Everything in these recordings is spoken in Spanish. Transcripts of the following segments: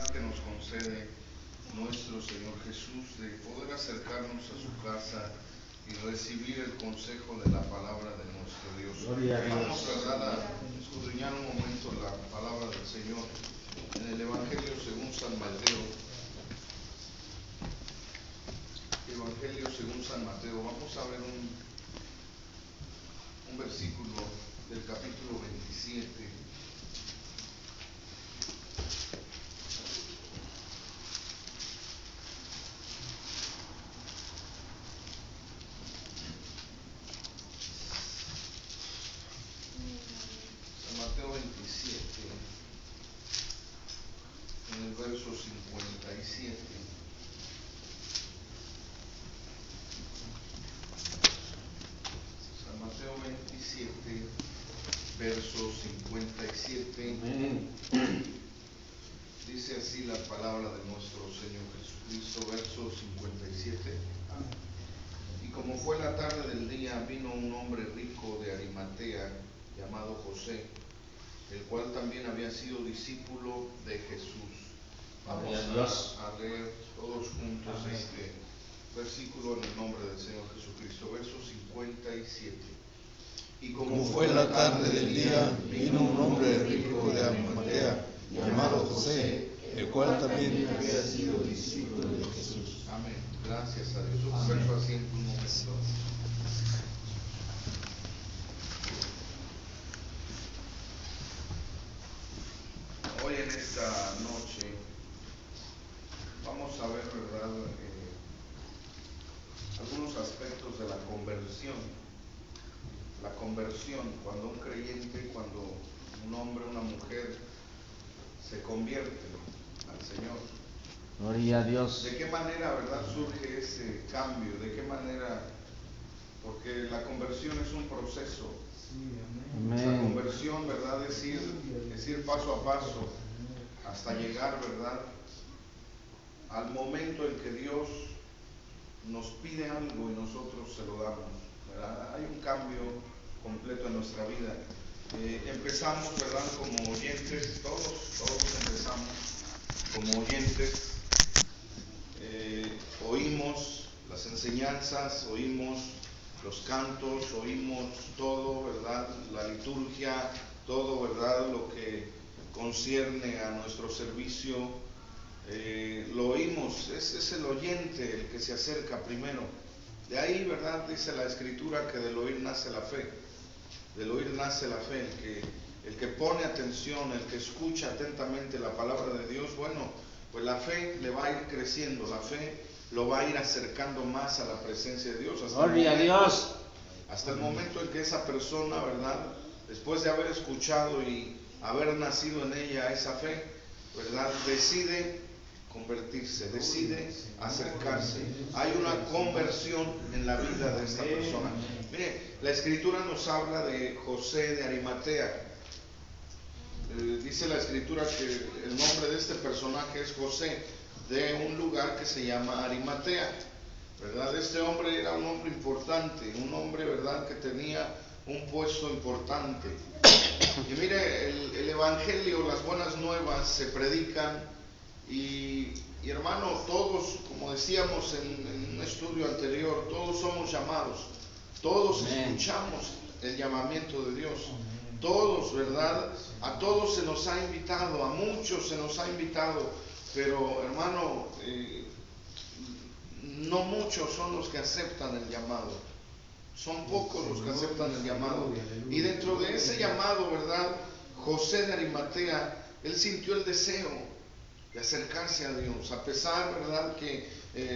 oportunidad que nos concede nuestro Señor Jesús de poder acercarnos a su casa y recibir el consejo de la palabra de nuestro Dios. Vamos, ¿verdad?, a escudriñar un momento la palabra del Señor en el Evangelio según San Mateo. Evangelio según San Mateo. Vamos a ver un versículo del capítulo 27. Mateo 27, en el verso 57. San Mateo 27, verso 57. Dice así la palabra de nuestro Señor Jesucristo, verso 57. Y como fue la tarde del día, vino un hombre rico de Arimatea, llamado José, el cual también había sido discípulo de Jesús. Vamos a leer todos juntos este versículo en el nombre del Señor Jesucristo, verso 57. Y como fue la tarde del día, vino un hombre rico de Arimatea, llamado José, el cual también había sido discípulo de Jesús. Amén. Gracias a Dios. Observa así en un momento. Hoy en esta noche vamos a ver, ¿verdad?, algunos aspectos de la conversión. La conversión, cuando un creyente, cuando un hombre, una mujer se convierte al Señor. Gloria a Dios. ¿De qué manera, verdad, surge ese cambio? ¿De qué manera? Porque la conversión es un proceso. Amén. La conversión, ¿verdad?, es ir paso a paso hasta llegar, ¿verdad?, al momento en que Dios nos pide algo y nosotros se lo damos, ¿verdad? Hay un cambio completo en nuestra vida. Empezamos, ¿verdad?, como oyentes, todos empezamos como oyentes. Oímos las enseñanzas, oímos los cantos, oímos todo, ¿verdad?, la liturgia, todo, ¿verdad?, lo que concierne a nuestro servicio. Lo oímos, es el oyente el que se acerca primero. De ahí, ¿verdad?, dice la Escritura que del oír nace la fe. Del oír nace la fe. El que pone atención, el que escucha atentamente la palabra de Dios, bueno, pues la fe le va a ir creciendo, la fe lo va a ir acercando más a la presencia de Dios. Gloria a Dios. Hasta el momento en que esa persona, ¿verdad?, después de haber escuchado y haber nacido en ella esa fe, ¿verdad?, decide convertirse, decide acercarse. Hay una conversión en la vida de esta persona. Mire, la Escritura nos habla de José de Arimatea. Dice la Escritura que el nombre de este personaje es José, de un lugar que se llama Arimatea, ¿verdad? Este hombre era un hombre importante, un hombre, ¿verdad?, que tenía un puesto importante. Y mire, el Evangelio, las buenas nuevas se predican y hermano, todos, como decíamos en un estudio anterior, todos somos llamados, todos escuchamos el llamamiento de Dios. Todos, ¿verdad? A todos se nos ha invitado, a muchos se nos ha invitado, pero hermano, no muchos son los que aceptan el llamado. Son pocos los que aceptan el llamado. Y dentro de ese llamado, ¿verdad?, José de Arimatea, él sintió el deseo de acercarse a Dios, a pesar, ¿verdad?, que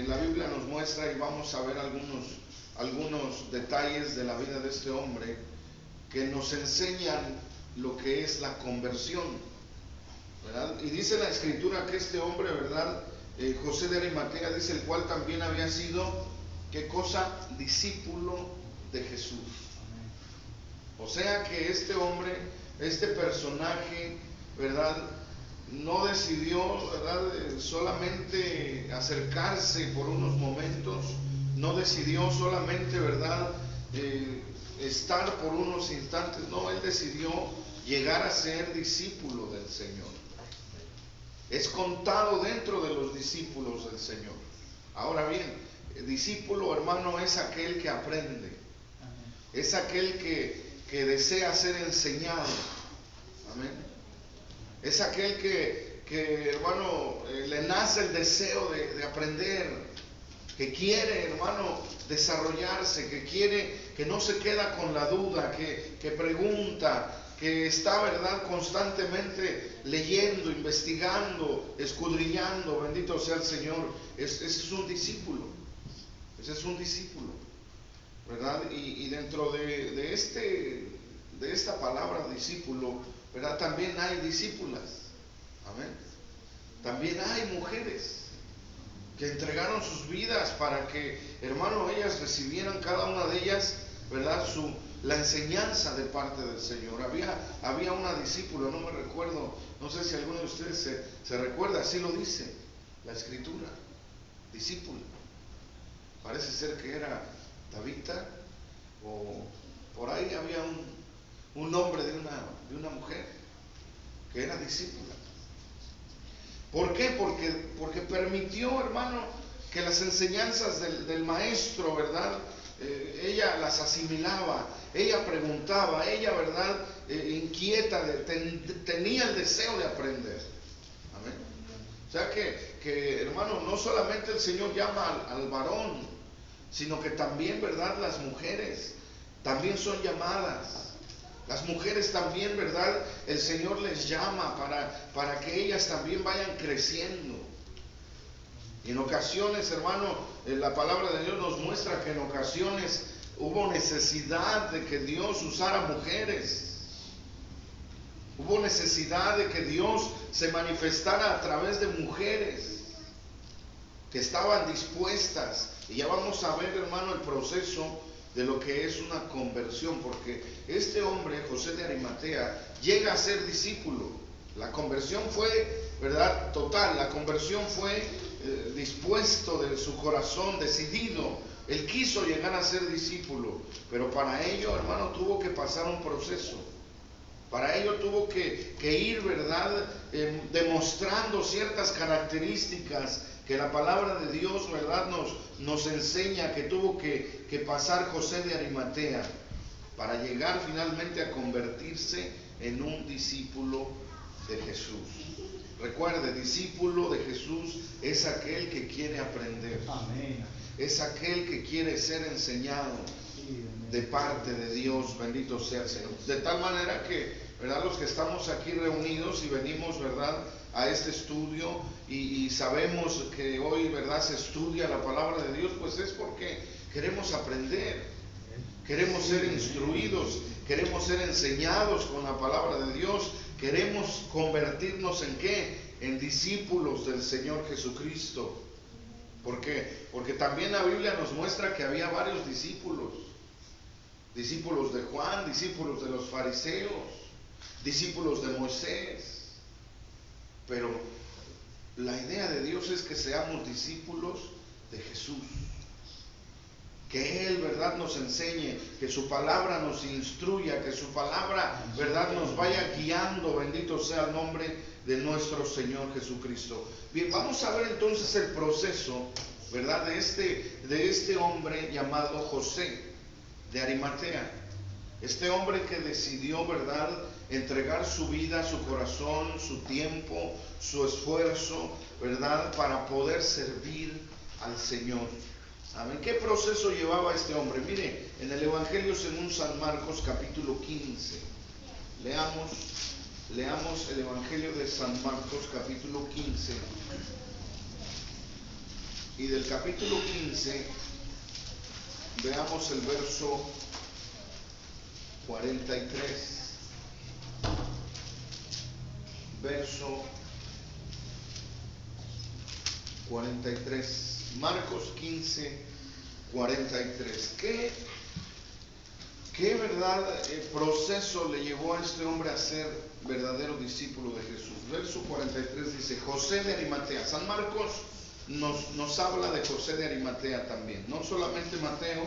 la Biblia nos muestra, y vamos a ver algunos detalles de la vida de este hombre que nos enseñan lo que es la conversión, ¿verdad? Y dice la Escritura que este hombre, ¿verdad?, José de Arimatea, dice, el cual también había sido, ¿qué cosa? Discípulo de Jesús. O sea que este hombre, este personaje, ¿verdad?, no decidió, ¿verdad?, solamente acercarse por unos momentos, no decidió solamente, ¿verdad?, estar por unos instantes. No, él decidió llegar a ser discípulo del Señor. es contado dentro de los discípulos del Señor. Ahora bien, el discípulo, hermano, es aquel que aprende, es aquel que desea ser enseñado. Amén. Es aquel que hermano, le nace el deseo de aprender, que quiere, hermano, desarrollarse, que quiere, que no se queda con la duda, que pregunta, que está, verdad, constantemente leyendo, investigando, escudriñando. Bendito sea el Señor. Ese es un discípulo. Ese es un discípulo, ¿verdad? Y dentro de esta palabra discípulo, ¿verdad? También hay discípulas. Amén. También hay mujeres que entregaron sus vidas para que, hermano, ellas recibieran, cada una de ellas, ¿verdad?, la enseñanza de parte del Señor. Había una discípula, no me recuerdo, no sé si alguno de ustedes se recuerda, así lo dice la Escritura, discípula. Parece ser que era Tabita, o por ahí había un nombre de una mujer que era discípula. ¿Por qué? Porque permitió, hermano, que las enseñanzas del maestro, ¿verdad?, ella las asimilaba, ella preguntaba, ella, ¿verdad?, inquieta, tenía el deseo de aprender. Amén. O sea que, hermano, no solamente el Señor llama al varón, sino que también, ¿verdad?, las mujeres también son llamadas. Las mujeres también, ¿verdad?, el Señor les llama para que ellas también vayan creciendo. Y en ocasiones, hermano, la palabra de Dios nos muestra que en ocasiones hubo necesidad de que Dios usara mujeres. Hubo necesidad de que Dios se manifestara a través de mujeres que estaban dispuestas. Y ya vamos a ver, hermano, el proceso de lo que es una conversión, porque este hombre, José de Arimatea, llega a ser discípulo. La conversión fue, ¿verdad?, total. La conversión fue dispuesto de su corazón, decidido. Él quiso llegar a ser discípulo, pero para ello, hermano, tuvo que pasar un proceso. Para ello tuvo que ir, ¿verdad?, demostrando ciertas características que la palabra de Dios, ¿verdad?, nos enseña que tuvo que pasar José de Arimatea para llegar finalmente a convertirse en un discípulo de Jesús. Recuerde, discípulo de Jesús es aquel que quiere aprender. Amén. Es aquel que quiere ser enseñado de parte de Dios. Bendito sea el Señor. De tal manera que, ¿verdad?, los que estamos aquí reunidos y venimos, ¿verdad?, a este estudio y sabemos que hoy, ¿verdad?, se estudia la palabra de Dios, pues es porque queremos aprender, queremos ser instruidos, queremos ser enseñados con la palabra de Dios, queremos convertirnos ¿en qué? En discípulos del Señor Jesucristo. ¿Por qué? Porque también la Biblia nos muestra que había varios discípulos. Discípulos de Juan, discípulos de los fariseos, discípulos de Moisés. Pero la idea de Dios es que seamos discípulos de Jesús. Que Él, ¿verdad?, nos enseñe, que su palabra nos instruya, que su palabra, ¿verdad?, nos vaya guiando. Bendito sea el nombre de nuestro Señor Jesucristo. Bien, vamos a ver entonces el proceso, ¿verdad?, de este hombre llamado José de Arimatea. Este hombre que decidió, ¿verdad?, entregar su vida, su corazón, su tiempo, su esfuerzo, ¿verdad?, para poder servir al Señor. Amén. ¿Qué proceso llevaba este hombre? Mire, en el Evangelio según San Marcos, capítulo 15. Leamos el Evangelio de San Marcos, capítulo 15. Y del capítulo 15, veamos el verso 43. Verso 43. Marcos 15, 43. ¿Qué verdad proceso le llevó a este hombre a ser verdadero discípulo de Jesús? Verso 43 dice: José de Arimatea. San Marcos nos habla de José de Arimatea también. No solamente Mateo,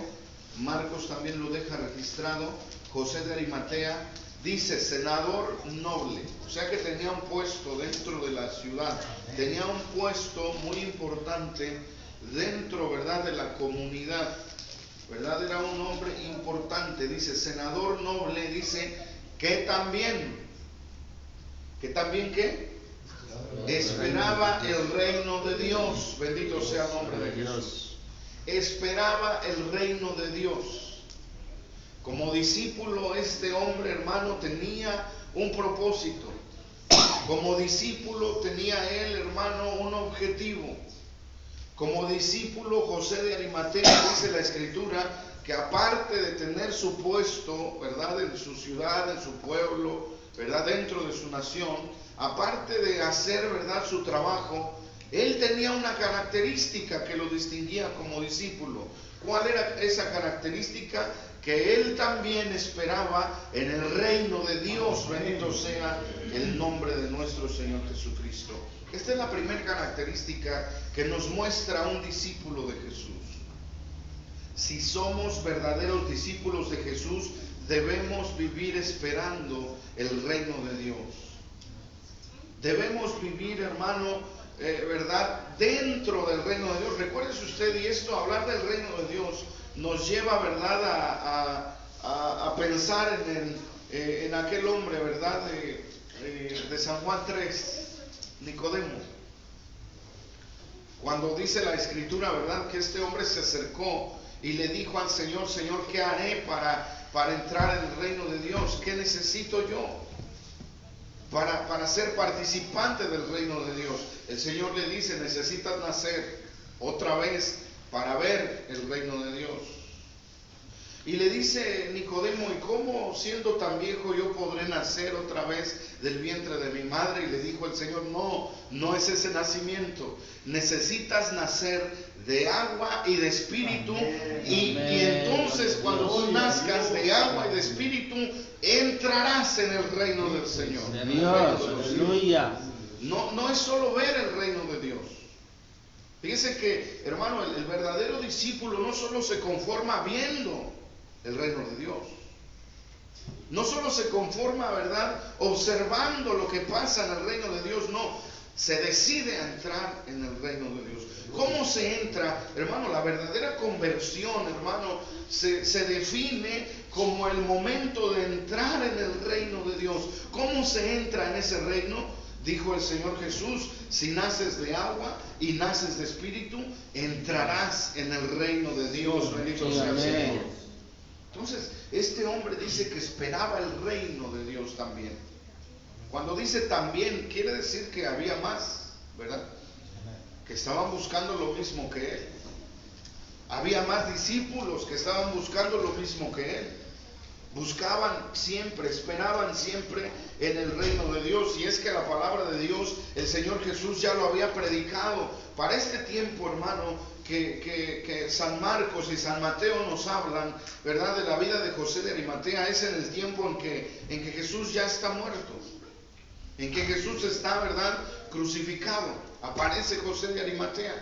Marcos también lo deja registrado. José de Arimatea dice senador noble, o sea que tenía un puesto dentro de la ciudad, tenía un puesto muy importante dentro, ¿verdad?, de la comunidad, ¿verdad? Era un hombre importante, dice senador noble, dice que también ¿qué? Esperaba el reino de Dios, bendito sea el nombre de Jesús. Esperaba el reino de Dios. Como discípulo, este hombre, hermano, tenía un propósito. Como discípulo tenía él, hermano, un objetivo. Como discípulo, José de Arimatea, dice la Escritura, que aparte de tener su puesto, ¿verdad?, en su ciudad, en su pueblo, ¿verdad?, dentro de su nación, aparte de hacer, ¿verdad?, su trabajo, él tenía una característica que lo distinguía como discípulo. ¿Cuál era esa característica? Que él también esperaba en el reino de Dios, bendito sea el nombre de nuestro Señor Jesucristo. Esta es la primera característica que nos muestra un discípulo de Jesús. Si somos verdaderos discípulos de Jesús, debemos vivir esperando el reino de Dios. Debemos vivir, hermano, ¿verdad?, dentro del reino de Dios. Recuérdese usted, y esto, hablar del reino de Dios, nos lleva, ¿verdad?, a pensar en aquel hombre, ¿verdad?, de San Juan 3, Nicodemo. Cuando dice la Escritura, ¿verdad?, que este hombre se acercó y le dijo al Señor: Señor, ¿qué haré para entrar en el reino de Dios? ¿Qué necesito yo para ser participante del reino de Dios? El Señor le dice: necesitas nacer otra vez para ver el reino de Dios. Y le dice Nicodemo: ¿y cómo, siendo tan viejo, yo podré nacer otra vez del vientre de mi madre? Y le dijo el Señor: no es ese nacimiento. Necesitas nacer de agua y de espíritu. Y entonces, cuando tú nazcas de agua y de espíritu, entrarás en el reino del Señor. De Dios, aleluya. No es solo ver el reino de Dios. Fíjense que, hermano, el verdadero discípulo no solo se conforma viendo el reino de Dios, no solo se conforma, ¿verdad?, observando lo que pasa en el reino de Dios, no, se decide a entrar en el reino de Dios. ¿Cómo se entra, hermano? La verdadera conversión, hermano, se define como el momento de entrar en el reino de Dios. ¿Cómo se entra en ese reino? Dijo el Señor Jesús: si naces de agua y naces de espíritu, entrarás en el reino de Dios. Bendito sea el Señor. Entonces, este hombre dice que esperaba el reino de Dios también. Cuando dice también, quiere decir que había más, ¿verdad?, que estaban buscando lo mismo que él. Había más discípulos que estaban buscando lo mismo que él. Buscaban siempre, esperaban siempre en el reino de Dios. Y es que la palabra de Dios, el Señor Jesús ya lo había predicado. Para este tiempo, hermano, que San Marcos y San Mateo nos hablan, ¿verdad?, de la vida de José de Arimatea, es en el tiempo en que Jesús ya está muerto, en que Jesús está, ¿verdad?, crucificado. Aparece José de Arimatea.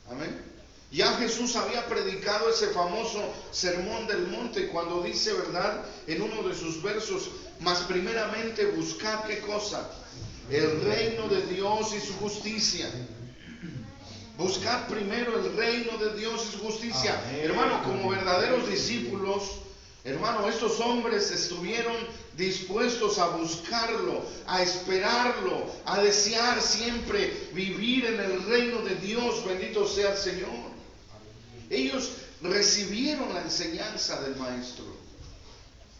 Amén. Ya Jesús había predicado ese famoso sermón del monte, cuando dice, ¿verdad?, en uno de sus versos: mas primeramente buscad, ¿qué cosa? El reino de Dios y su justicia. Buscad primero el reino de Dios y su justicia. Amén. Hermano, como verdaderos discípulos, hermano, estos hombres estuvieron dispuestos a buscarlo, a esperarlo, a desear siempre vivir en el reino de Dios. Bendito sea el Señor. Ellos recibieron la enseñanza del Maestro.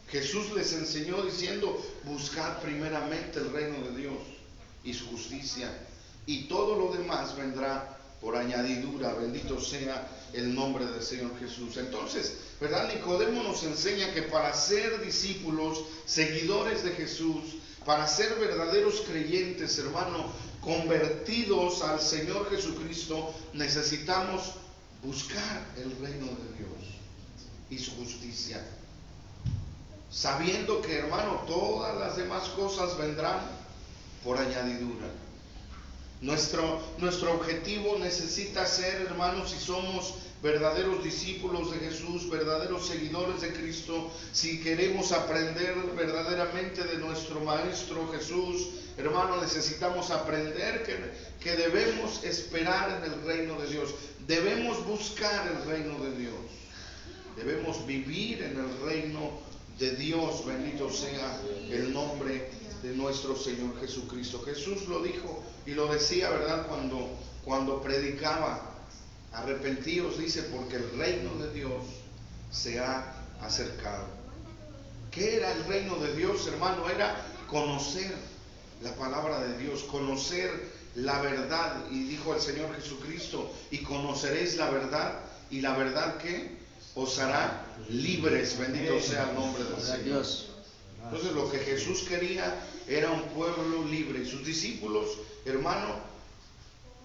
Jesús les enseñó diciendo: buscad primeramente el reino de Dios y su justicia, y todo lo demás vendrá por añadidura. Bendito sea el nombre del Señor Jesús. Entonces, ¿verdad?, Nicodemo nos enseña que para ser discípulos, seguidores de Jesús, para ser verdaderos creyentes, hermano, convertidos al Señor Jesucristo, necesitamos buscar el reino de Dios y su justicia, sabiendo que, hermano, todas las demás cosas vendrán por añadidura. Nuestro objetivo necesita ser, hermanos, si somos verdaderos discípulos de Jesús, verdaderos seguidores de Cristo, si queremos aprender verdaderamente de nuestro Maestro Jesús, hermano, necesitamos aprender que debemos esperar en el reino de Dios, debemos buscar el reino de Dios, debemos vivir en el reino de Dios. Bendito sea el nombre de nuestro Señor Jesucristo. Jesús lo dijo y lo decía, ¿verdad? Cuando predicaba: arrepentíos, dice, porque el reino de Dios se ha acercado. ¿Qué era el reino de Dios, hermano? Era conocer la palabra de Dios, conocer la verdad. Y dijo el Señor Jesucristo: y conoceréis la verdad, y la verdad que os hará libres. Bendito sea el nombre del Señor. Entonces, lo que Jesús quería era un pueblo libre. Y sus discípulos, hermano,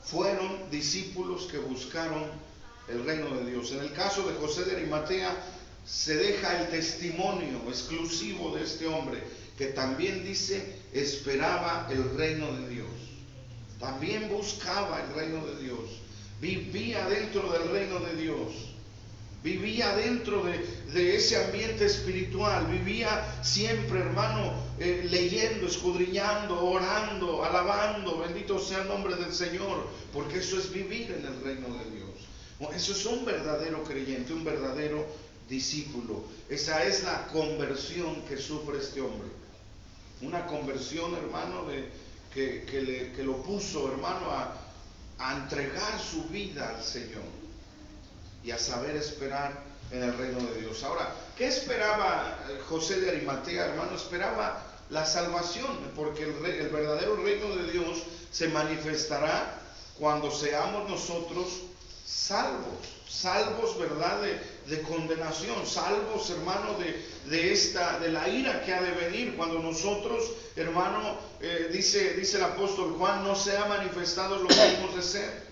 fueron discípulos que buscaron el reino de Dios. En el caso de José de Arimatea se deja el testimonio exclusivo de este hombre, que también dice esperaba el reino de Dios, también buscaba el reino de Dios, vivía dentro del reino de Dios, vivía dentro de ese ambiente espiritual, vivía siempre, hermano, leyendo, escudriñando, orando, alabando. Bendito sea el nombre del Señor, porque eso es vivir en el reino de Dios. Eso es un verdadero creyente, un verdadero discípulo. Esa es la conversión que sufre este hombre. Una conversión, hermano, que lo puso, hermano, a entregar su vida al Señor y a saber esperar en el reino de Dios. Ahora, ¿qué esperaba José de Arimatea, hermano? Esperaba la salvación, porque el verdadero reino de Dios se manifestará cuando seamos nosotros salvos, ¿verdad? De condenación, salvos, hermano, de la ira que ha de venir, cuando nosotros, hermano, dice el apóstol Juan, no se ha manifestado lo que hemos de ser,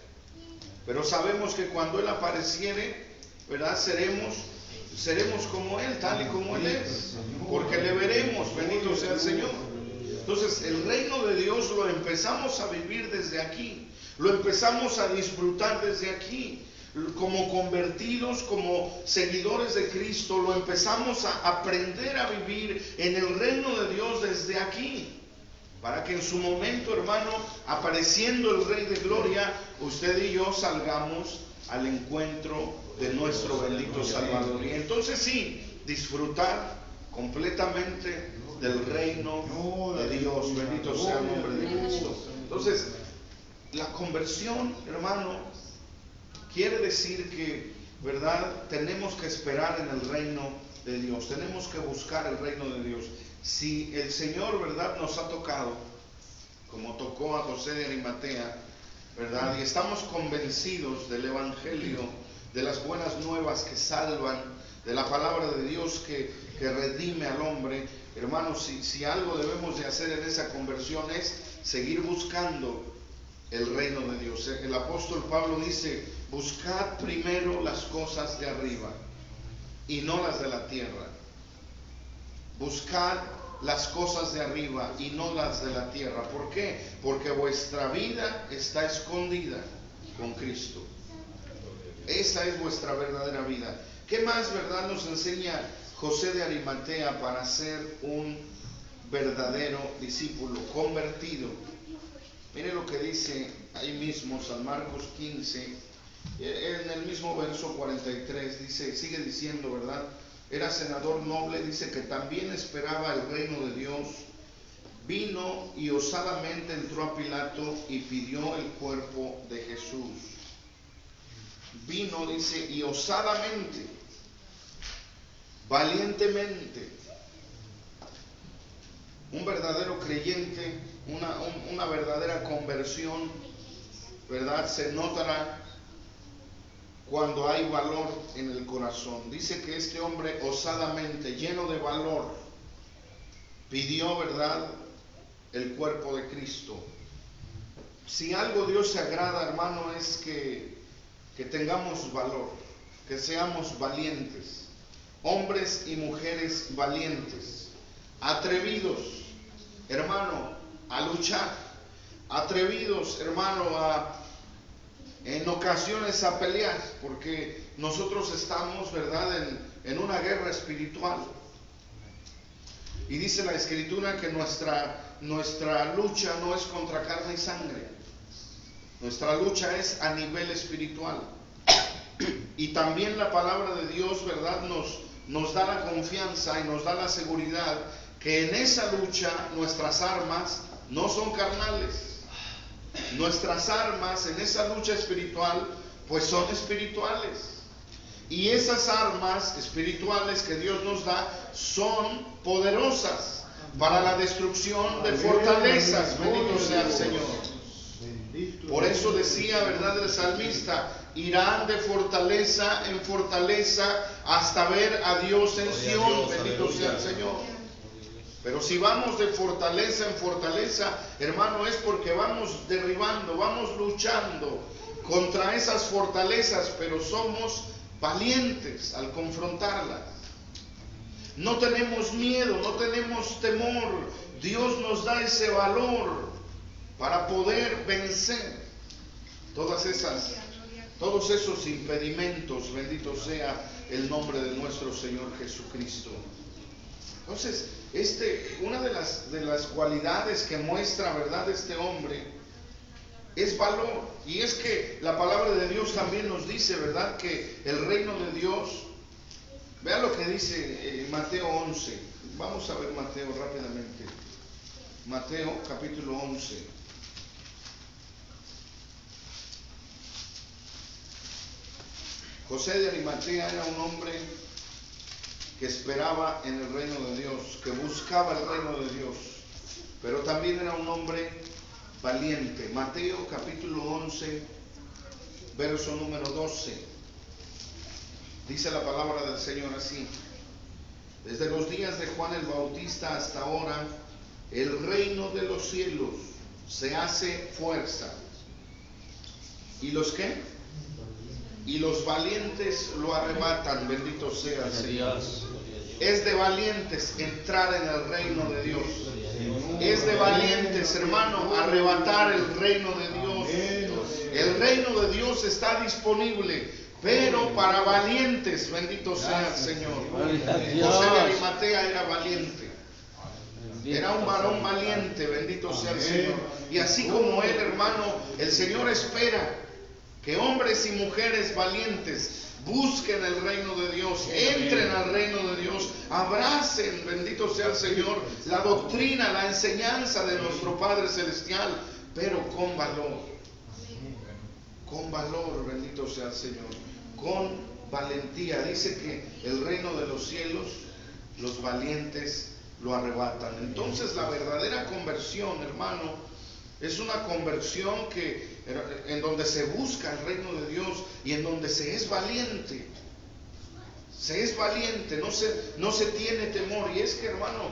pero sabemos que cuando Él apareciere, ¿verdad? Seremos como Él, tal y como Él es, porque le veremos. Bendito sea el Señor. Entonces, el reino de Dios lo empezamos a vivir desde aquí, lo empezamos a disfrutar desde aquí, como convertidos, como seguidores de Cristo, lo empezamos a aprender a vivir en el reino de Dios desde aquí, para que en su momento, hermano, apareciendo el Rey de Gloria, usted y yo salgamos al encuentro de nuestro bendito Salvador. Y entonces sí, disfrutar completamente del reino de Dios. Bendito sea el nombre de Cristo. Entonces, la conversión, hermano, quiere decir que, ¿verdad?, tenemos que esperar en el reino de Dios, tenemos que buscar el reino de Dios. Si el Señor, ¿verdad?, nos ha tocado, como tocó a José de Arimatea, ¿verdad?, y estamos convencidos del Evangelio, de las buenas nuevas que salvan, de la palabra de Dios que redime al hombre, hermanos, si algo debemos de hacer en esa conversión es seguir buscando el reino de Dios. El apóstol Pablo dice: buscad primero las cosas de arriba y no las de la tierra. Buscad las cosas de arriba y no las de la tierra. ¿Por qué? Porque vuestra vida está escondida con Cristo. Esa es vuestra verdadera vida. ¿Qué más, verdad, nos enseña José de Arimatea para ser un verdadero discípulo convertido? Mire lo que dice ahí mismo San Marcos 15, en el mismo verso 43, dice, sigue diciendo, ¿verdad? Era senador noble, dice que también esperaba el reino de Dios. Vino y osadamente entró a Pilato y pidió el cuerpo de Jesús. Vino, dice, y osadamente, valientemente. Un verdadero creyente, una verdadera conversión, ¿verdad?, se notará cuando hay valor en el corazón. Dice que este hombre osadamente, lleno de valor, pidió, ¿verdad?, el cuerpo de Cristo. Si algo Dios se agrada, hermano, es que tengamos valor, que seamos valientes, hombres y mujeres valientes, atrevidos, hermano, a luchar, atrevidos, hermano, en ocasiones a pelear, porque nosotros estamos, ¿verdad?, en una guerra espiritual. Y dice la Escritura que nuestra lucha no es contra carne y sangre. Nuestra lucha es a nivel espiritual. Y también la palabra de Dios, ¿verdad?, nos da la confianza y nos da la seguridad que en esa lucha nuestras armas no son carnales. Nuestras armas en esa lucha espiritual pues son espirituales. Y esas armas espirituales que Dios nos da son poderosas para la destrucción de fortalezas. Bendito sea el Señor. Por eso decía, ¿verdad?, el salmista: irán de fortaleza en fortaleza hasta ver a Dios en Sión. Bendito sea el Señor. Pero si vamos de fortaleza en fortaleza, hermano, es porque vamos derribando, vamos luchando contra esas fortalezas, pero somos valientes al confrontarlas. No tenemos miedo, no tenemos temor. Dios nos da ese valor para poder vencer todos esos impedimentos. Bendito sea el nombre de nuestro Señor Jesucristo. Entonces, una de las cualidades que muestra, ¿verdad?, este hombre es valor. Y es que la palabra de Dios también nos dice, ¿verdad?, que el reino de Dios, vea lo que dice Mateo 11. Vamos a ver Mateo rápidamente. Mateo capítulo 11. José de Arimatea era un hombre que esperaba en el reino de Dios, que buscaba el reino de Dios, pero también era un hombre valiente. Mateo capítulo 11, verso número 12. Dice la palabra del Señor así: desde los días de Juan el Bautista hasta ahora, el reino de los cielos se hace fuerza. ¿Y los qué? Y los valientes lo arrebatan. Bendito sea el Señor. Es de valientes entrar en el reino de Dios. Es de valientes, hermano, arrebatar el reino de Dios. El reino de Dios está disponible, pero para valientes. Bendito sea el Señor. José de Arimatea era valiente. Era un varón valiente. Bendito sea el Señor. Y así como él, hermano, el Señor espera que hombres y mujeres valientes busquen el reino de Dios, entren al reino de Dios, abracen, bendito sea el Señor, la doctrina, la enseñanza de nuestro Padre Celestial, pero con valor. Con valor, bendito sea el Señor. Con valentía. Dice que el reino de los cielos, los valientes lo arrebatan. Entonces la verdadera conversión, hermano, es una conversión en donde se busca el reino de Dios y en donde se es valiente. Se es valiente, no se tiene temor. Y es que, hermano,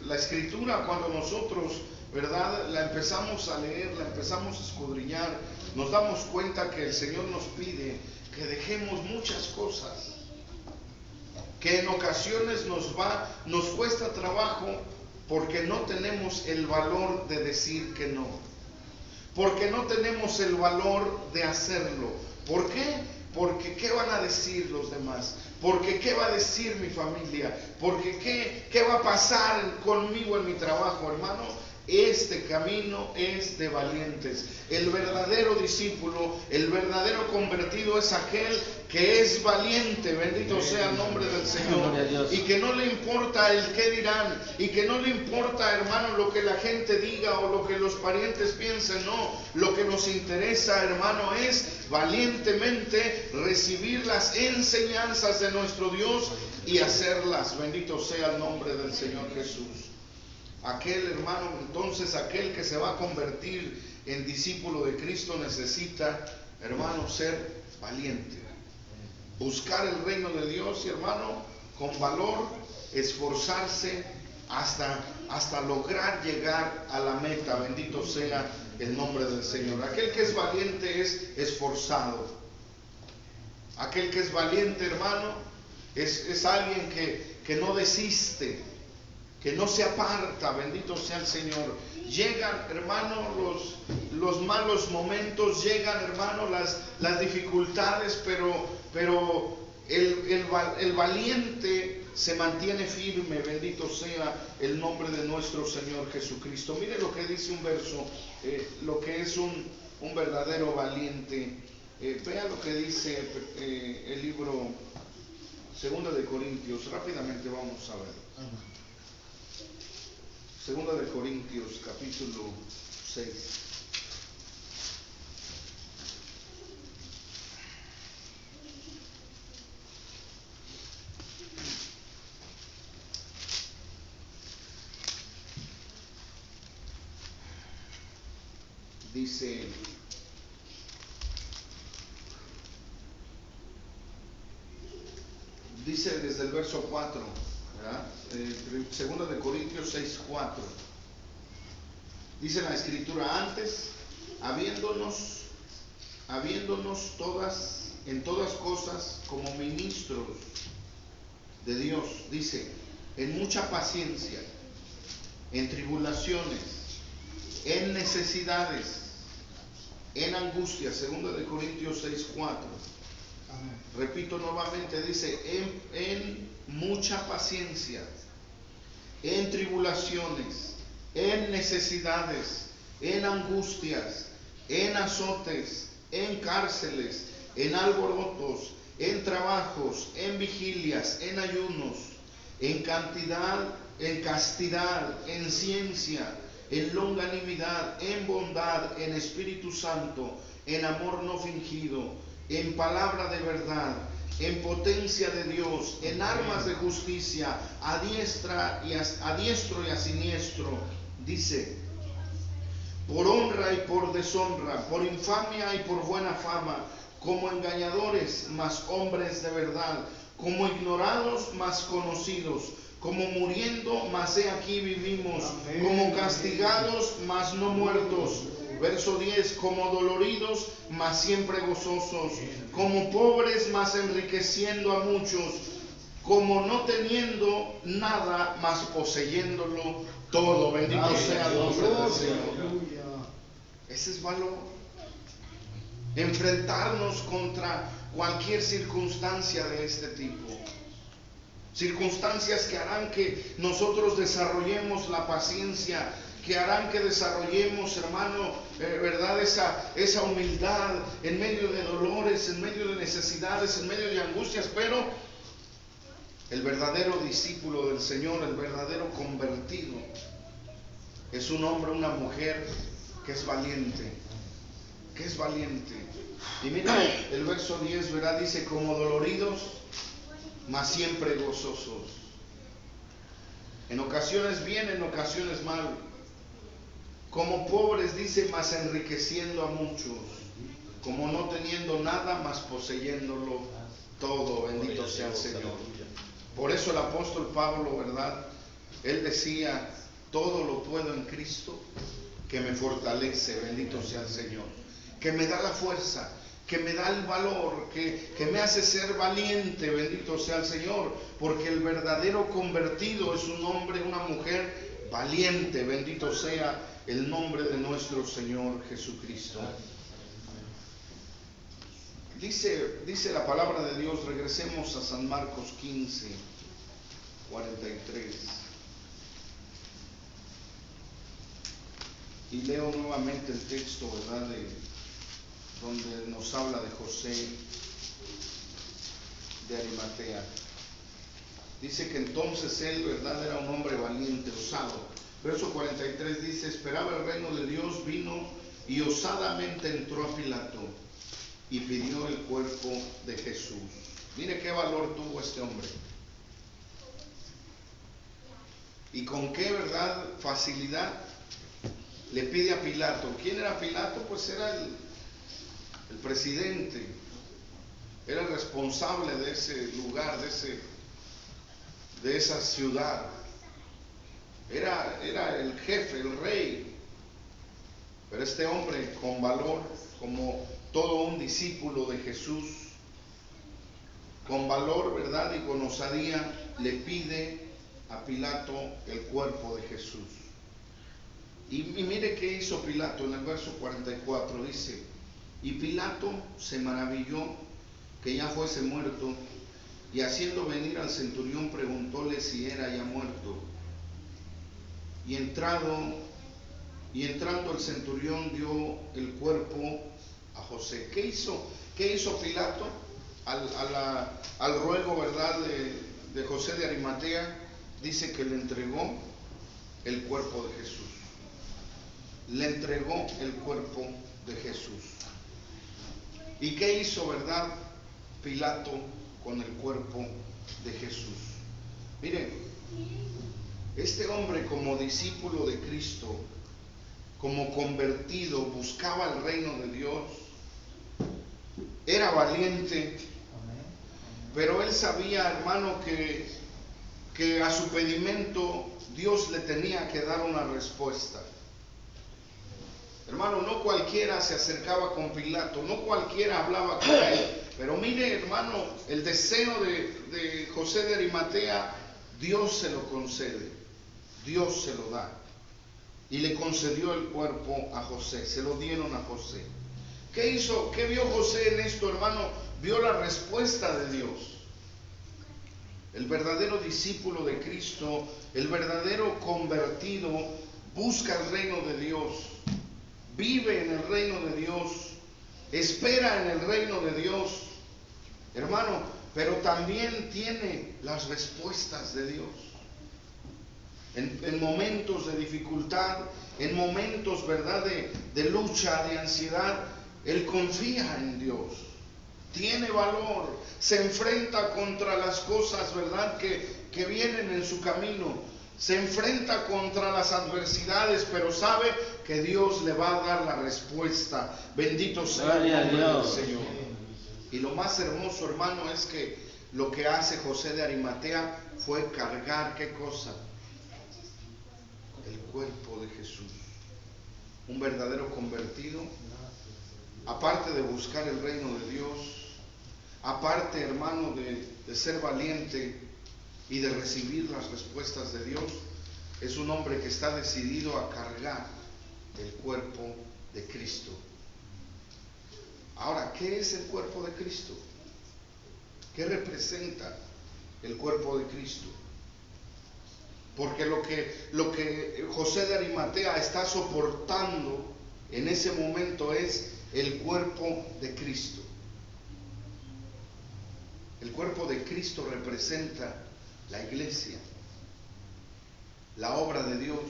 la Escritura, cuando nosotros, ¿verdad?, la empezamos a leer, la empezamos a escudriñar, nos damos cuenta que el Señor nos pide que dejemos muchas cosas que en ocasiones nos cuesta trabajo, porque no tenemos el valor de decir que no, porque no tenemos el valor de hacerlo. ¿Por qué? Porque ¿qué van a decir los demás? Porque ¿qué va a decir mi familia? Porque ¿qué va a pasar conmigo en mi trabajo, hermano? Este camino es de valientes. El verdadero discípulo, el verdadero convertido es aquel que es valiente. Bendito sea el nombre del Señor. Y que no le importa el qué dirán, y que no le importa, hermano, lo que la gente diga o lo que los parientes piensen. No, lo que nos interesa, hermano, es valientemente recibir las enseñanzas de nuestro Dios y hacerlas. Bendito sea el nombre del Señor Jesús. Aquel, hermano, entonces aquel que se va a convertir en discípulo de Cristo necesita, hermano, ser valiente. Buscar el reino de Dios, y, hermano, con valor, esforzarse hasta lograr llegar a la meta. Bendito sea el nombre del Señor. Aquel que es valiente es esforzado. Aquel que es valiente, hermano, es alguien que no desiste, que no se aparta. Bendito sea el Señor. llegan, hermano, los malos momentos, llegan, hermano, las dificultades, pero el valiente se mantiene firme. Bendito sea el nombre de nuestro Señor Jesucristo. Mire lo que dice un verso, lo que es un verdadero valiente. Vea lo que dice el libro 2 de Corintios. Rápidamente vamos a ver. 2 de Corintios, capítulo 6. Dice desde el verso 4, ¿verdad? 2 de Corintios 6, 4. Dice la Escritura: antes, habiéndonos en todas cosas como ministros de Dios, dice, en mucha paciencia, en tribulaciones, en necesidades, en angustia. 2 de Corintios 6, 4. Repito nuevamente, dice, en mucha paciencia, en tribulaciones, en necesidades, en angustias, en azotes, en cárceles, en alborotos, en trabajos, en vigilias, en ayunos, en castidad, en ciencia, en longanimidad, en bondad, en Espíritu Santo, en amor no fingido, en palabra de verdad, en potencia de Dios, en armas de justicia, a diestro y a siniestro. Dice, por honra y por deshonra, por infamia y por buena fama, como engañadores, mas hombres de verdad, como ignorados, mas conocidos, como muriendo, mas he aquí vivimos, como castigados, mas no muertos. Verso 10, como doloridos, mas siempre gozosos, como pobres, mas enriqueciendo a muchos, como no teniendo nada, mas poseyéndolo todo. Bendito sea el nombre del Señor. Ese es valor. Enfrentarnos contra cualquier circunstancia de este tipo. Circunstancias que harán que nosotros desarrollemos la paciencia, que harán que desarrollemos, hermano, verdad, esa humildad en medio de dolores, en medio de necesidades, en medio de angustias. Pero el verdadero discípulo del Señor, el verdadero convertido, es un hombre, una mujer que es valiente, que es valiente. Y mira el verso 10, ¿verdad? Dice, como doloridos, mas siempre gozosos. En ocasiones bien, en ocasiones mal. Como pobres, dice, mas enriqueciendo a muchos. Como no teniendo nada, mas poseyéndolo todo. Bendito sea el Señor. Por eso el apóstol Pablo, ¿verdad? Él decía, todo lo puedo en Cristo que me fortalece. Bendito sea el Señor. Que me da la fuerza, que me da el valor, que me hace ser valiente. Bendito sea el Señor. Porque el verdadero convertido es un hombre, una mujer valiente. Bendito sea el nombre de nuestro Señor Jesucristo. Dice la palabra de Dios, regresemos a San Marcos 15, 43. Y leo nuevamente el texto, ¿verdad? Donde nos habla de José de Arimatea. Dice que entonces él, ¿verdad?, era un hombre valiente, osado. Verso 43 dice, esperaba el reino de Dios, vino y osadamente entró a Pilato y pidió el cuerpo de Jesús. Mire qué valor tuvo este hombre. Y con qué, ¿verdad?, facilidad le pide a Pilato. ¿Quién era Pilato? Pues era el presidente, era el responsable de ese lugar, de esa ciudad. Era el jefe, el rey. Pero este hombre, con valor, como todo un discípulo de Jesús, con valor, ¿verdad?, y con osadía, le pide a Pilato el cuerpo de Jesús. Y mire qué hizo Pilato en el verso 44, dice, y Pilato se maravilló que ya fuese muerto, y haciendo venir al centurión preguntóle si era ya muerto. Y entrando el centurión dio el cuerpo a José. ¿Qué hizo Pilato al ruego, verdad, de José de Arimatea? Dice que le entregó el cuerpo de Jesús. Le entregó el cuerpo de Jesús. ¿Y qué hizo, verdad, Pilato con el cuerpo de Jesús? Miren, este hombre, como discípulo de Cristo, como convertido, buscaba el reino de Dios, era valiente, pero él sabía, hermano, que a su pedimento Dios le tenía que dar una respuesta. Hermano, no cualquiera se acercaba con Pilato, no cualquiera hablaba con él, pero mire, hermano, el deseo de José de Arimatea, Dios se lo concede, Dios se lo da. Y le concedió el cuerpo a José, se lo dieron a José. ¿Qué hizo? ¿Qué vio José en esto, hermano? Vio la respuesta de Dios. El verdadero discípulo de Cristo, el verdadero convertido, busca el reino de Dios, vive en el reino de Dios, espera en el reino de Dios, hermano, pero también tiene las respuestas de Dios. En momentos de dificultad, en momentos, verdad, de lucha, de ansiedad, él confía en Dios, tiene valor, se enfrenta contra las cosas, verdad, que vienen en su camino, se enfrenta contra las adversidades, pero sabe que Dios le va a dar la respuesta. Bendito sea el nombre del Señor. Y lo más hermoso, hermano, es que lo que hace José de Arimatea fue cargar, ¿qué cosa? El cuerpo de Jesús. Un verdadero convertido, aparte de buscar el reino de Dios, aparte, hermano, de ser valiente y de recibir las respuestas de Dios, es un hombre que está decidido a cargar el cuerpo de Cristo. Ahora, ¿qué es el cuerpo de Cristo? ¿Qué representa el cuerpo de Cristo? Porque lo que José de Arimatea está soportando en ese momento es el cuerpo de Cristo. El cuerpo de Cristo representa la iglesia, la obra de Dios.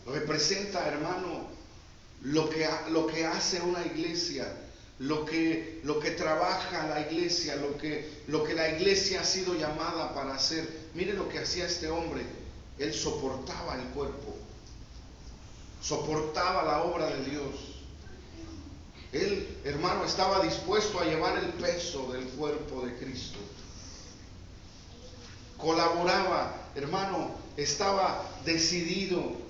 Representa, hermano, lo que hace una iglesia, lo que trabaja la iglesia, lo que la iglesia ha sido llamada para hacer. Mire lo que hacía este hombre. Él soportaba el cuerpo, soportaba la obra de Dios. Él, hermano, estaba dispuesto a llevar el peso del cuerpo de Cristo. Colaboraba, hermano, estaba decidido.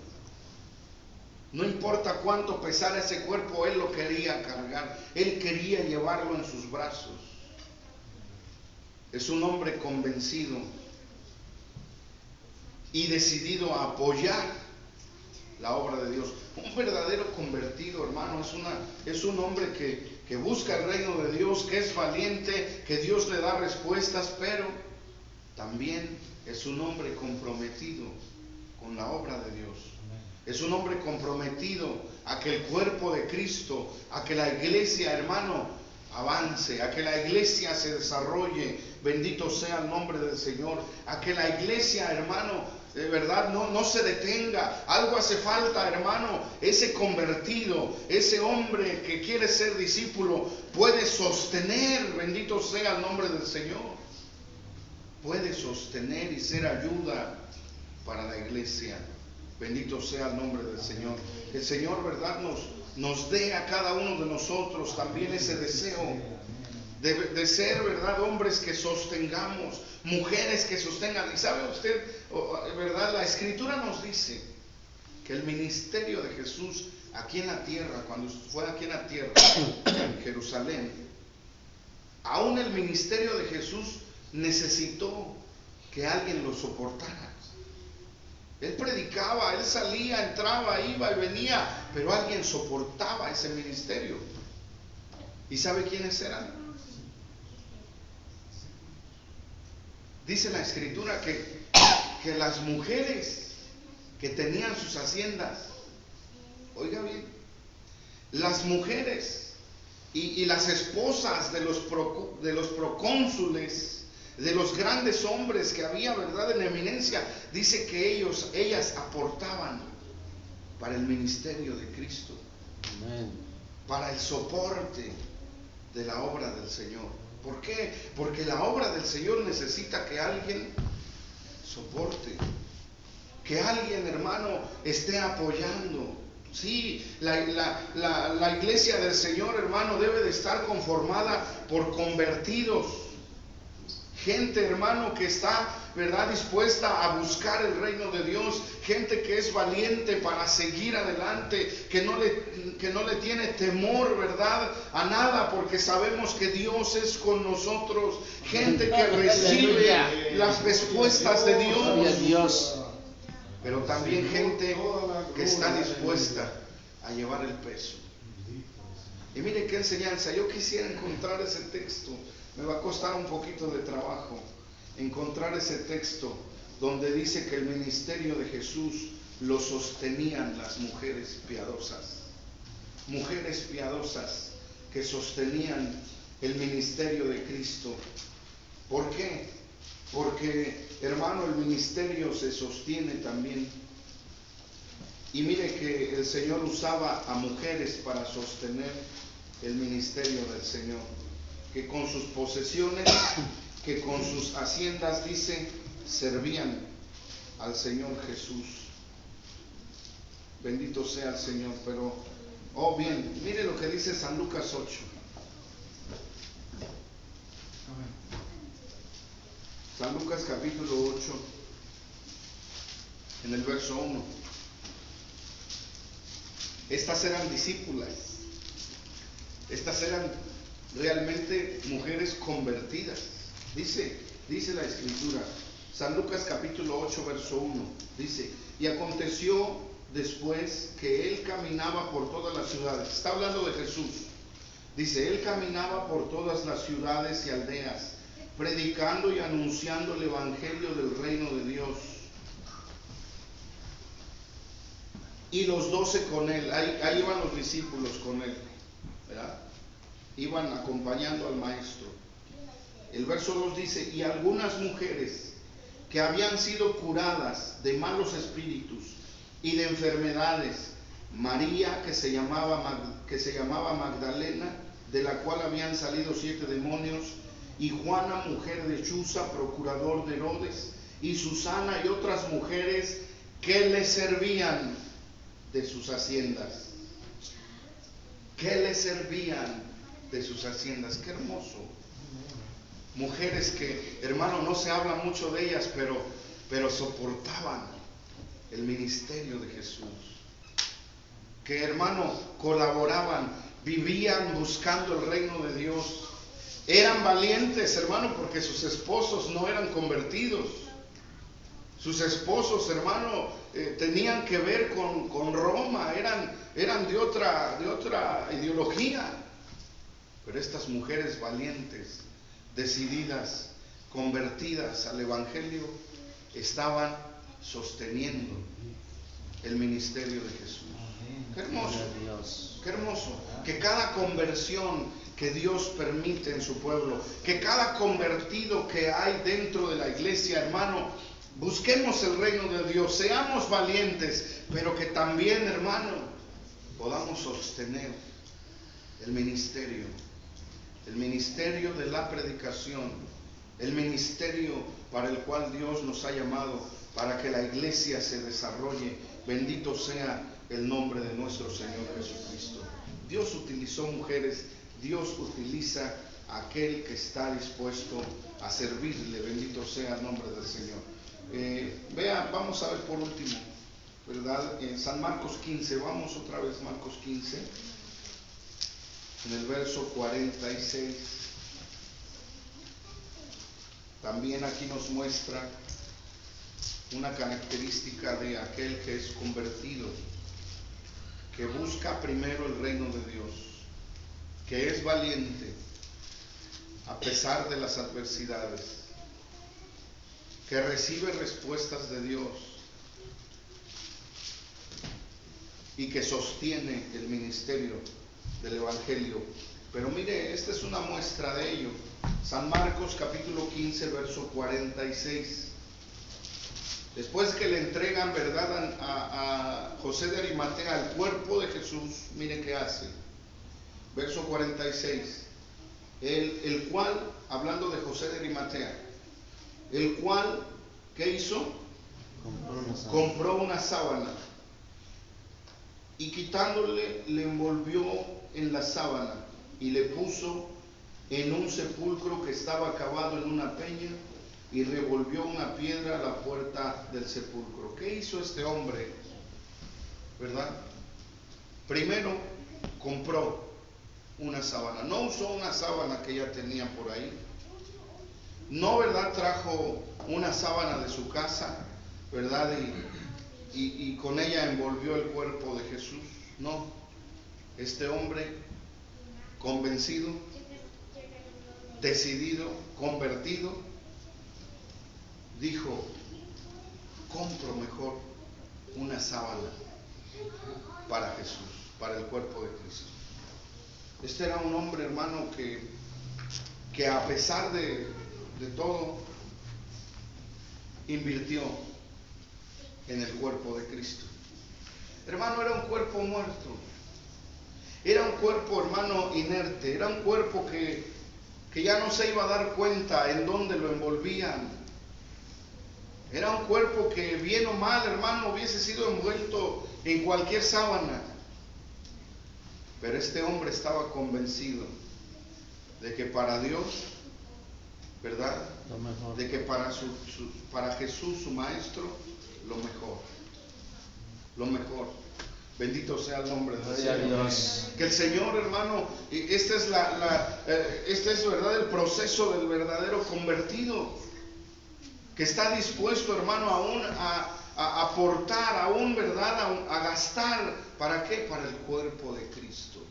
No importa cuánto pesara ese cuerpo, él lo quería cargar, él quería llevarlo en sus brazos. Es un hombre convencido y decidido a apoyar la obra de Dios. Un verdadero convertido, hermano, es un hombre que busca el reino de Dios, que es valiente, que Dios le da respuestas, pero también es un hombre comprometido con la obra de Dios. Es un hombre comprometido a que el cuerpo de Cristo, a que la iglesia, hermano, avance, a que la iglesia se desarrolle. Bendito sea el nombre del Señor. A que la iglesia, hermano, de verdad no se detenga. Algo hace falta, hermano. Ese convertido, ese hombre que quiere ser discípulo, puede sostener, bendito sea el nombre del Señor, puede sostener y ser ayuda para la iglesia. Bendito sea el nombre del Señor. El Señor, verdad, nos dé a cada uno de nosotros también ese deseo de ser, verdad, hombres que sostengamos, mujeres que sostengan. Y sabe usted, verdad, la Escritura nos dice que el ministerio de Jesús aquí en la tierra, cuando fue aquí en la tierra, en Jerusalén, aún el ministerio de Jesús necesitó que alguien lo soportara. Él predicaba, él salía, entraba, iba y venía, pero alguien soportaba ese ministerio. ¿Y sabe quiénes eran? Dice la Escritura que las mujeres que tenían sus haciendas, oiga bien, las mujeres y las esposas de los procónsules, de los grandes hombres que había, ¿verdad?, en eminencia, dice que ellas aportaban para el ministerio de Cristo. Amén. Para el soporte de la obra del Señor. ¿Por qué? Porque la obra del Señor necesita que alguien soporte, que alguien, hermano, esté apoyando. Sí, la iglesia del Señor, hermano, debe de estar conformada por convertidos. Gente, hermano, que está, ¿verdad?, dispuesta a buscar el reino de Dios. Gente que es valiente para seguir adelante, que no le tiene temor, ¿verdad?, a nada, porque sabemos que Dios es con nosotros. Gente que recibe las respuestas de Dios. Pero también gente que está dispuesta a llevar el peso. Y mire qué enseñanza. Yo quisiera encontrar ese texto. Me va a costar un poquito de trabajo encontrar ese texto donde dice que el ministerio de Jesús lo sostenían las mujeres piadosas. Mujeres piadosas que sostenían el ministerio de Cristo. ¿Por qué? Porque, hermano, el ministerio se sostiene también. Y mire que el Señor usaba a mujeres para sostener el ministerio del Señor. Que con sus posesiones, que con sus haciendas, dice, servían al Señor Jesús. Bendito sea el Señor. Pero, oh bien, mire lo que dice San Lucas 8. San Lucas capítulo 8, en el verso 1. Estas eran discípulas. Estas eran realmente mujeres convertidas. Dice la Escritura, San Lucas capítulo 8, verso 1, dice: y aconteció después que él caminaba por todas las ciudades. Está hablando de Jesús. Dice, él caminaba por todas las ciudades y aldeas, predicando y anunciando el evangelio del reino de Dios. Y los 12 con él, ahí iban los discípulos con él, ¿verdad? Iban acompañando al maestro. El verso 2 dice, y algunas mujeres que habían sido curadas de malos espíritus y de enfermedades, María, que se llamaba Magdalena, de la cual habían salido 7 demonios, y Juana, mujer de Chuza, procurador de Herodes, y Susana y otras mujeres que le servían de sus haciendas. Que le servían de sus haciendas. Qué hermoso. Mujeres que, hermano, no se habla mucho de ellas, pero soportaban el ministerio de Jesús. Que, hermano, colaboraban, vivían buscando el reino de Dios. Eran valientes, hermano, porque sus esposos no eran convertidos. Sus esposos, hermano, tenían que ver con Roma, eran de otra ideología. Pero estas mujeres valientes, decididas, convertidas al Evangelio, estaban sosteniendo el ministerio de Jesús. Qué hermoso, qué hermoso. Que cada conversión que Dios permite en su pueblo, que cada convertido que hay dentro de la iglesia, hermano, busquemos el reino de Dios, seamos valientes, pero que también, hermano, podamos sostener el ministerio de la predicación, el ministerio para el cual Dios nos ha llamado, para que la iglesia se desarrolle. Bendito sea el nombre de nuestro Señor Jesucristo. Dios utilizó mujeres, Dios utiliza a aquel que está dispuesto a servirle. Bendito sea el nombre del Señor. Vamos a ver por último, ¿verdad? En San Marcos 15, vamos otra vez, Marcos 15, en el verso 46. También aquí nos muestra una característica de aquel que es convertido, que busca primero el reino de Dios, que es valiente a pesar de las adversidades, que recibe respuestas de Dios y que sostiene el ministerio del Evangelio. Pero mire, esta es una muestra de ello. San Marcos capítulo 15, verso 46. Después que le entregan, ¿verdad?, a José de Arimatea el cuerpo de Jesús, mire qué hace. Verso 46. El cual, hablando de José de Arimatea, el cual, ¿qué hizo? Compró una sábana y quitándole le envolvió en la sábana y le puso en un sepulcro que estaba cavado en una peña y revolvió una piedra a la puerta del sepulcro. ¿Qué hizo este hombre? ¿Verdad? Primero compró una sábana. No usó una sábana que ya tenía por ahí. No, ¿verdad?, trajo una sábana de su casa, ¿verdad?, y con ella envolvió el cuerpo de Jesús. No, este hombre convencido, decidido, convertido, dijo: compro mejor una sábana para Jesús, para el cuerpo de Cristo. Este era un hombre, hermano, que a pesar de todo, invirtió en el cuerpo de Cristo. Hermano, era un cuerpo muerto. Era un cuerpo, hermano, inerte. Era un cuerpo que ya no se iba a dar cuenta en dónde lo envolvían. Era un cuerpo que, bien o mal, hermano, hubiese sido envuelto en cualquier sábana. Pero este hombre estaba convencido de que para Dios, ¿verdad?, de que para Jesús, su maestro, lo mejor. Lo mejor. Bendito sea el nombre del Señor. Que el Señor, hermano, este es verdad el proceso del verdadero convertido, que está dispuesto, hermano, aún a aportar, aún, verdad, a gastar. ¿Para qué? Para el cuerpo de Cristo.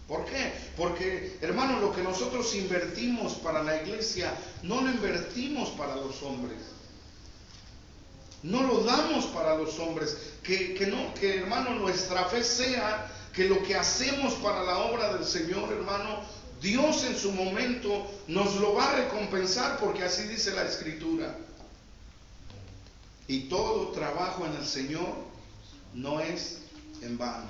¿Por qué? Porque, hermano, lo que nosotros invertimos para la iglesia, no lo invertimos para los hombres. No lo damos para los hombres. Que hermano, nuestra fe sea que lo que hacemos para la obra del Señor, hermano, Dios en su momento nos lo va a recompensar, porque así dice la Escritura. Y todo trabajo en el Señor no es en vano,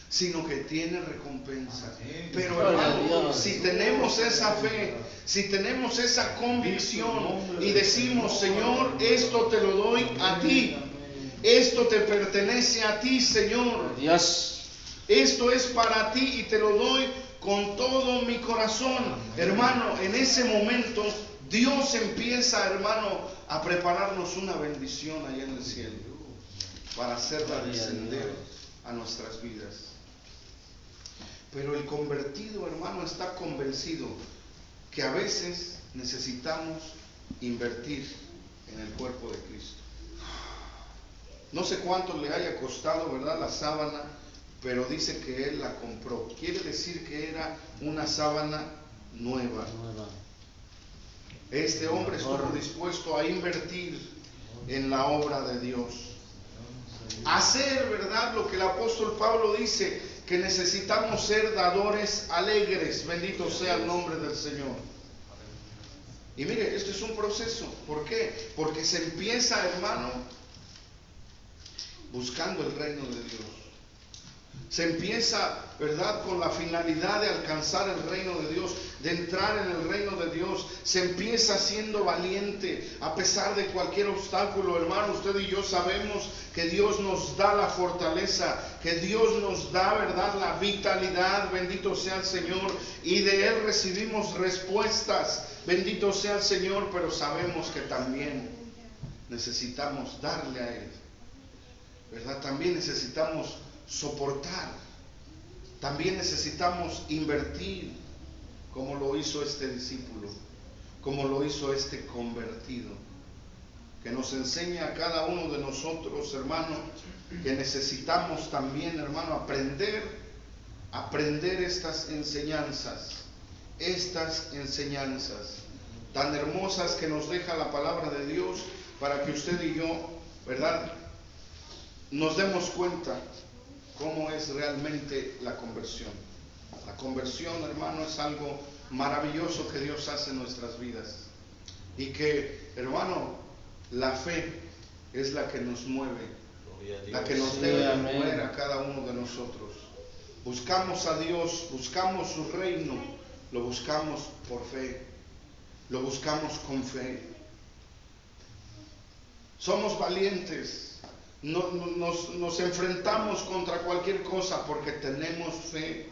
sino que tiene recompensa. Pero, hermano, si tenemos esa fe, si tenemos esa convicción y decimos: Señor, esto te lo doy a ti, esto te pertenece a ti, Señor, esto es para ti y te lo doy con todo mi corazón, hermano, en ese momento Dios empieza, hermano, a prepararnos una bendición allá en el cielo para hacerla descender a nuestras vidas. Pero el convertido, hermano, está convencido que a veces necesitamos invertir en el cuerpo de Cristo. No sé cuánto le haya costado, ¿verdad?, la sábana, pero dice que él la compró. Quiere decir que era una sábana nueva. Este hombre estuvo dispuesto a invertir en la obra de Dios. Hacer, ¿verdad?, lo que el apóstol Pablo dice, que necesitamos ser dadores alegres. Bendito sea el nombre del Señor. Y mire, esto es un proceso. ¿Por qué? Porque se empieza, hermano, buscando el reino de Dios. Se empieza, ¿verdad?, con la finalidad de alcanzar el reino de Dios, de entrar en el reino de Dios. Se empieza siendo valiente a pesar de cualquier obstáculo. Hermano, usted y yo sabemos que Dios nos da la fortaleza, que Dios nos da, ¿verdad?, la vitalidad. Bendito sea el Señor. Y de Él recibimos respuestas. Bendito sea el Señor. Pero sabemos que también necesitamos darle a Él, ¿verdad? También necesitamos soportar. También necesitamos invertir, como lo hizo este discípulo, como lo hizo este convertido, que nos enseña a cada uno de nosotros, hermano, que necesitamos también, hermano, aprender estas enseñanzas tan hermosas que nos deja la palabra de Dios, para que usted y yo, ¿verdad?, nos demos cuenta cómo es realmente la conversión. La conversión, hermano, es algo maravilloso que Dios hace en nuestras vidas. Y que, hermano, la fe es la que nos mueve, la que nos debe de mover a cada uno de nosotros. Buscamos a Dios, buscamos su reino, lo buscamos por fe, lo buscamos con fe. Somos valientes. Nos enfrentamos contra cualquier cosa porque tenemos fe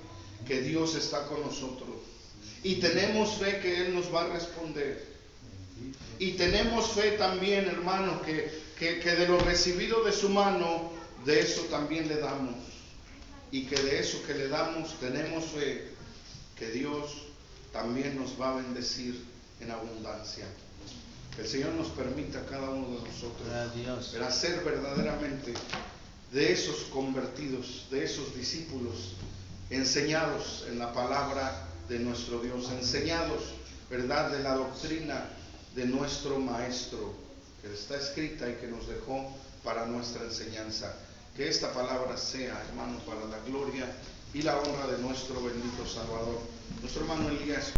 que Dios está con nosotros, y tenemos fe que Él nos va a responder, y tenemos fe también, hermano, que de lo recibido de su mano, de eso también le damos, y que de eso que le damos tenemos fe que Dios también nos va a bendecir en abundancia. Que el Señor nos permita a cada uno de nosotros para ser verdaderamente de esos convertidos, de esos discípulos enseñados en la palabra de nuestro Dios, enseñados, ¿verdad?, de la doctrina de nuestro Maestro, que está escrita y que nos dejó para nuestra enseñanza. Que esta palabra sea, hermano, para la gloria y la honra de nuestro bendito Salvador. Nuestro hermano Elías.